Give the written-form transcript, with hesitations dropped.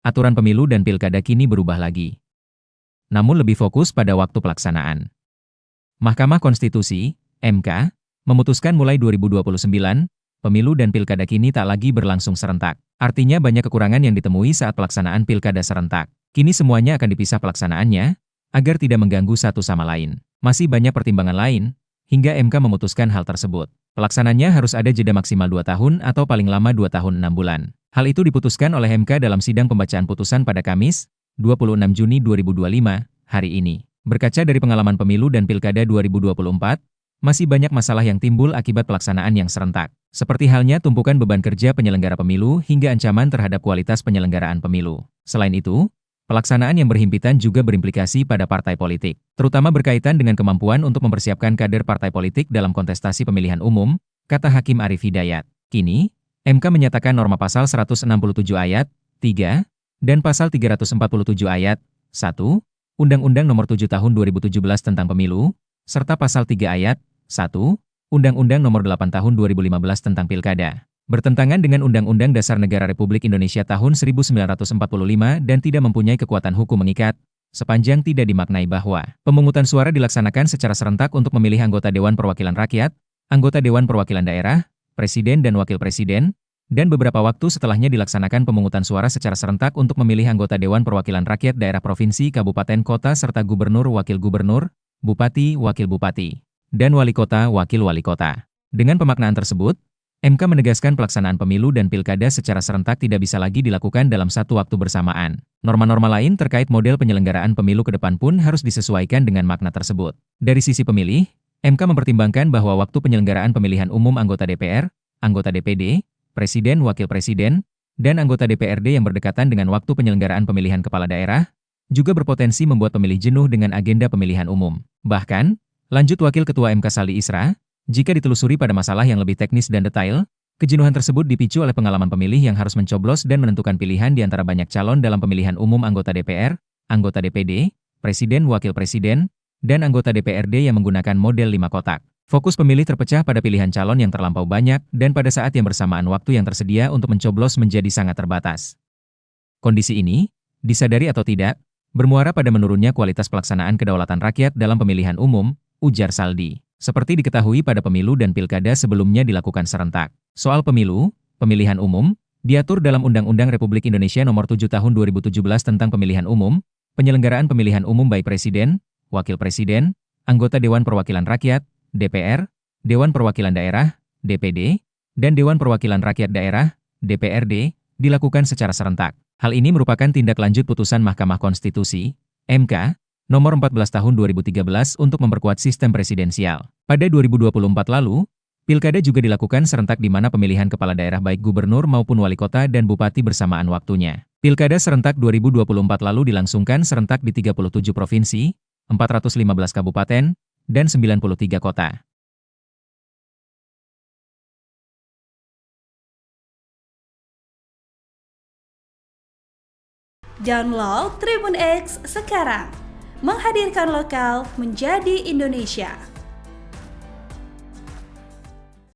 aturan pemilu dan pilkada kini berubah lagi. Namun lebih fokus pada waktu pelaksanaan. Mahkamah Konstitusi, MK, memutuskan mulai 2029, pemilu dan pilkada kini tak lagi berlangsung serentak. Artinya banyak kekurangan yang ditemui saat pelaksanaan pilkada serentak. Kini semuanya akan dipisah pelaksanaannya, agar tidak mengganggu satu sama lain. Masih banyak pertimbangan lain, hingga MK memutuskan hal tersebut. Pelaksananya harus ada jeda maksimal 2 tahun atau paling lama 2 tahun 6 bulan. Hal itu diputuskan oleh MK dalam sidang pembacaan putusan pada Kamis, 26 Juni 2025, hari ini. Berkaca dari pengalaman pemilu dan pilkada 2024, masih banyak masalah yang timbul akibat pelaksanaan yang serentak. Seperti halnya tumpukan beban kerja penyelenggara pemilu hingga ancaman terhadap kualitas penyelenggaraan pemilu. Selain itu, pelaksanaan yang berhimpitan juga berimplikasi pada partai politik, terutama berkaitan dengan kemampuan untuk mempersiapkan kader partai politik dalam kontestasi pemilihan umum, kata Hakim Arief Hidayat. Kini, MK menyatakan norma pasal 167 ayat 3 dan pasal 347 ayat 1 Undang-Undang Nomor 7 Tahun 2017 tentang Pemilu, serta pasal 3 ayat 1 Undang-Undang Nomor 8 Tahun 2015 tentang Pilkada, bertentangan dengan Undang-Undang Dasar Negara Republik Indonesia tahun 1945 dan tidak mempunyai kekuatan hukum mengikat, sepanjang tidak dimaknai bahwa pemungutan suara dilaksanakan secara serentak untuk memilih anggota Dewan Perwakilan Rakyat, anggota Dewan Perwakilan Daerah, Presiden dan Wakil Presiden, dan beberapa waktu setelahnya dilaksanakan pemungutan suara secara serentak untuk memilih anggota Dewan Perwakilan Rakyat Daerah Provinsi, Kabupaten, Kota, serta Gubernur, Wakil Gubernur, Bupati, Wakil Bupati, dan Wali Kota, Wakil Wali Kota. Dengan pemaknaan tersebut, MK menegaskan pelaksanaan pemilu dan pilkada secara serentak tidak bisa lagi dilakukan dalam satu waktu bersamaan. Norma-norma lain terkait model penyelenggaraan pemilu ke depan pun harus disesuaikan dengan makna tersebut. Dari sisi pemilih, MK mempertimbangkan bahwa waktu penyelenggaraan pemilihan umum anggota DPR, anggota DPD, Presiden, Wakil Presiden, dan anggota DPRD yang berdekatan dengan waktu penyelenggaraan pemilihan kepala daerah, juga berpotensi membuat pemilih jenuh dengan agenda pemilihan umum. Bahkan, lanjut Wakil Ketua MK Sali Isra, jika ditelusuri pada masalah yang lebih teknis dan detail, kejenuhan tersebut dipicu oleh pengalaman pemilih yang harus mencoblos dan menentukan pilihan di antara banyak calon dalam pemilihan umum anggota DPR, anggota DPD, Presiden, Wakil Presiden, dan anggota DPRD yang menggunakan model 5 kotak. Fokus pemilih terpecah pada pilihan calon yang terlampau banyak dan pada saat yang bersamaan waktu yang tersedia untuk mencoblos menjadi sangat terbatas. Kondisi ini, disadari atau tidak, bermuara pada menurunnya kualitas pelaksanaan kedaulatan rakyat dalam pemilihan umum, ujar Saldi. Seperti diketahui pada pemilu dan pilkada sebelumnya dilakukan serentak. Soal pemilu, pemilihan umum, diatur dalam Undang-Undang Republik Indonesia Nomor 7 Tahun 2017 tentang Pemilihan Umum, penyelenggaraan pemilihan umum baik Presiden, Wakil Presiden, anggota Dewan Perwakilan Rakyat, DPR, Dewan Perwakilan Daerah, DPD, dan Dewan Perwakilan Rakyat Daerah, DPRD, dilakukan secara serentak. Hal ini merupakan tindak lanjut putusan Mahkamah Konstitusi, MK, Nomor 14 Tahun 2013 untuk memperkuat sistem presidensial. Pada 2024 lalu, pilkada juga dilakukan serentak di mana pemilihan kepala daerah baik gubernur maupun wali kota dan bupati bersamaan waktunya. Pilkada serentak 2024 lalu dilangsungkan serentak di 37 provinsi, 415 kabupaten, dan 93 kota. Download Tribun X sekarang, menghadirkan lokal menjadi Indonesia.